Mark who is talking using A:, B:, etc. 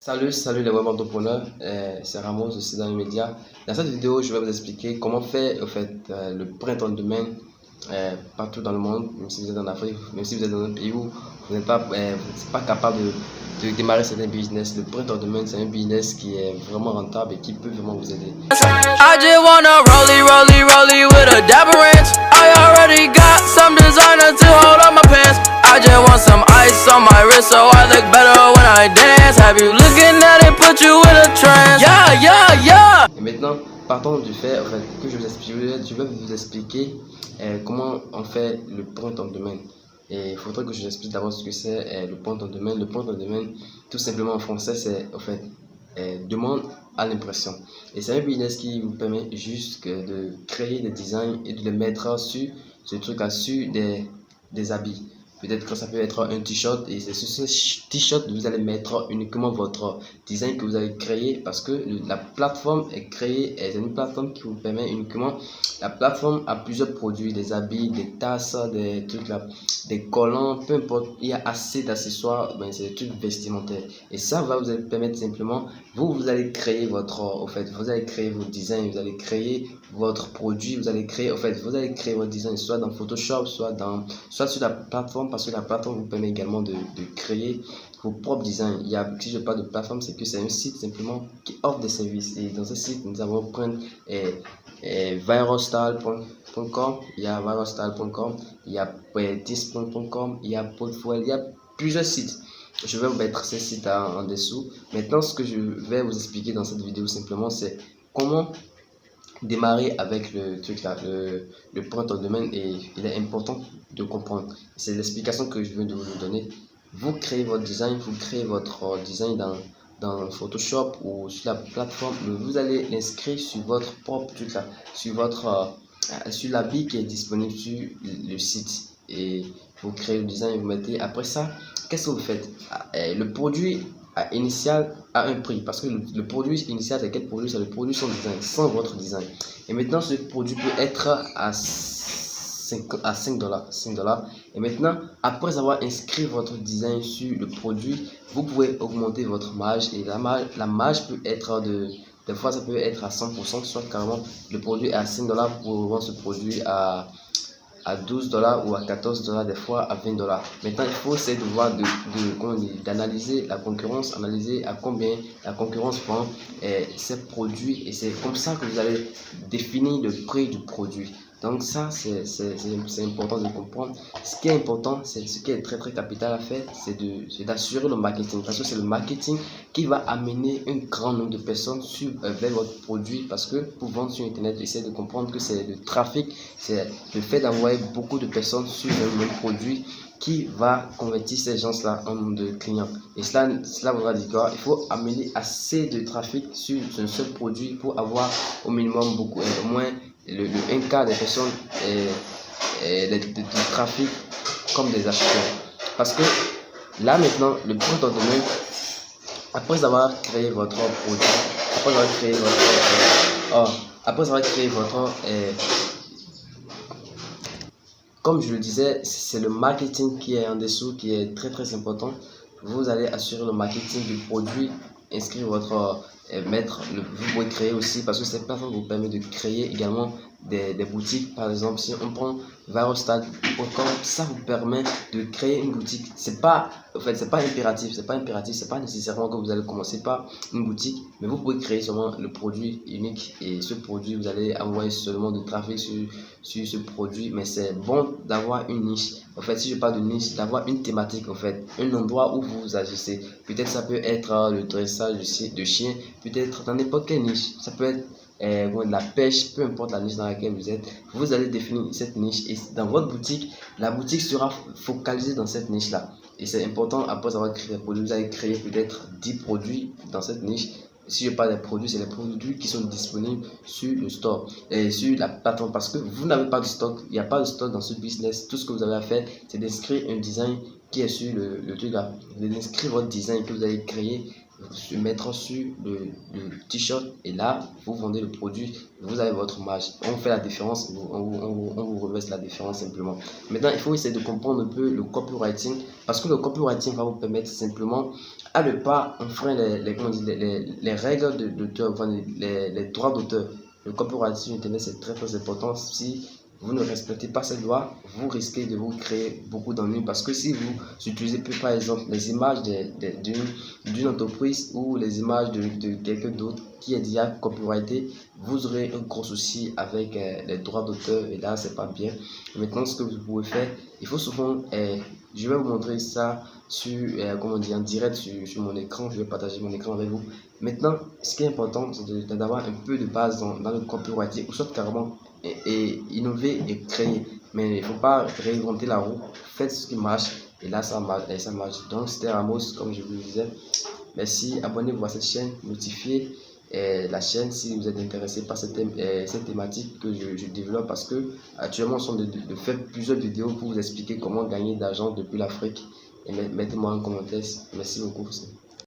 A: Salut les web entrepreneurs, c'est Ramos aussi dans les médias. Dans cette vidéo, je vais vous expliquer comment faire le print on demand partout dans le monde, même si vous êtes en Afrique, même si vous êtes dans un pays où vous n'êtes pas capable de démarrer certains business. Le print on demand, c'est un business qui est vraiment rentable et qui peut vraiment vous aider.
B: I just wanna rollie with a dapper ranch. I already got some designer to hold on my pants. I just want some ice on my wrist so I look better when I dance. Have you looking at it, put you in a trance? Yeah.
A: Et maintenant, partons du fait que je vais vous expliquer comment on fait le print on demand. Et il faudrait que je vous explique d'abord ce que c'est le print on demand. Le print on demand, tout simplement en français, c'est demande à l'impression. Et c'est un business qui vous permet juste de créer des designs et de les mettre sur ce truc-là, sur des habits. Peut-être que ça peut être un t-shirt et c'est sur ce t-shirt que vous allez mettre uniquement votre design que vous avez créé parce que la plateforme est créée, c'est une plateforme qui vous permet uniquement, la plateforme a plusieurs produits, des habits, des tasses, des trucs là, des collants, peu importe, il y a assez d'accessoires, c'est des trucs vestimentaires et ça va vous permettre simplement, vous allez créer vous allez créer vos designs, vous allez créer votre produit, vous allez créer votre design soit dans Photoshop, soit sur la plateforme parce que la plateforme vous permet également de créer vos propres designs. Si je parle de plateforme, c'est que c'est un site simplement qui offre des services et dans ce site nous avons viralstyle.com, il y a viralstyle.com, il y a discount.com, il y a Portfolio, il y a plusieurs sites. Je vais vous mettre ces sites en dessous. Maintenant, ce que je vais vous expliquer dans cette vidéo simplement, c'est comment démarrer avec le truc là, le print on demand, et il est important de comprendre. C'est l'explication que je viens de vous donner. Vous créez votre design, dans Photoshop ou sur la plateforme, mais vous allez l'inscrire sur votre propre truc là, sur l'habit qui est disponible sur le site. Et vous créez le design, vous mettez. Après ça, qu'est-ce que vous faites? Le produit initial a un prix parce que le produit initial, c'est quel produit? C'est le produit sans design, sans votre design. Et maintenant, ce produit peut être à 5 dollars. Et maintenant, après avoir inscrit votre design sur le produit, vous pouvez augmenter votre marge. Et la marge peut être des fois ça peut être à 100%, soit carrément le produit est à 5 dollars pour vendre ce produit à 12 dollars ou à 14 dollars, des fois à 20 dollars. Maintenant, il faut essayer de voir, d'analyser la concurrence, analyser à combien la concurrence vend ses produits, et c'est comme ça que vous allez définir le prix du produit. Donc ça, c'est important de comprendre. Ce qui est important, c'est ce qui est très capital à faire, c'est d'assurer le marketing, parce que c'est le marketing qui va amener un grand nombre de personnes vers votre produit, parce que pour vendre sur internet, essayez de comprendre que c'est le trafic, c'est le fait d'envoyer beaucoup de personnes sur le même produit qui va convertir ces gens-là en nombre de clients. Et cela voudra dire quoi? Il faut amener assez de trafic sur un seul produit pour avoir au minimum au moins un quart des personnes de trafic comme des acheteurs. Parce que là maintenant, le print on demand, après avoir créé votre produit, comme je le disais, c'est le marketing qui est en dessous, qui est très important. Vous allez assurer le marketing du produit, inscrire vous pouvez créer aussi, parce que cette plateforme vous permet de créer également des boutiques. Par exemple, si on prend viralstyle.com, ça vous permet de créer une boutique. C'est pas impératif, c'est pas nécessairement que vous allez commencer par une boutique, mais vous pouvez créer seulement le produit unique, et ce produit vous allez envoyer seulement de trafic sur ce produit. Mais c'est bon d'avoir une niche. Si je parle de niche, d'avoir une thématique, un endroit où vous agissez. Peut-être ça peut être le dressage de chiens, peut-être dans n'importe quelle niche. Ça peut être de la pêche, peu importe la niche dans laquelle vous êtes. Vous allez définir cette niche, et dans votre boutique, la boutique sera focalisée dans cette niche là. Et c'est important, après avoir créé des produits, vous allez créer peut-être 10 produits dans cette niche. Si je parle des produits, c'est les produits qui sont disponibles sur le store et sur la plateforme, parce que vous n'avez pas de stock. Il n'y a pas de stock dans ce business. Tout ce que vous avez à faire, c'est d'inscrire un design qui est sur le truc là, d'inscrire votre design que vous avez créé, se mettre sur le t-shirt, et là vous vendez le produit, vous avez votre marge. On fait la différence, on vous reverse la différence simplement. Maintenant, il faut essayer de comprendre un peu le copywriting, parce que le copywriting va vous permettre simplement à ne pas enfreindre les règles d'auteur, enfin, les droits d'auteur. Le copyright sur Internet, c'est très très important. Si vous ne respectez pas cette loi, vous risquez de vous créer beaucoup d'ennuis, parce que si vous utilisez par exemple les images d'une entreprise ou les images de quelqu'un d'autre qui est déjà copyrighté, vous aurez un gros souci avec les droits d'auteur, et là c'est pas bien. Maintenant, ce que vous pouvez faire, il faut souvent, je vais vous montrer ça sur, comment dire, en direct sur mon écran. Je vais partager mon écran avec vous. Maintenant, ce qui est important, c'est d'avoir un peu de base dans le copyright, ou soit carrément et innover et créer. Mais il ne faut pas réinventer la roue. Faites ce qui marche, et là ça marche. Et ça marche. Donc c'était Ramos, comme je vous le disais. Merci, abonnez-vous à cette chaîne, notifiez la chaîne si vous êtes intéressé par cette thématique que je développe, parce que actuellement on sont de faire plusieurs vidéos pour vous expliquer comment gagner de l'argent depuis l'Afrique. Et mettez-moi en commentaire. Merci beaucoup.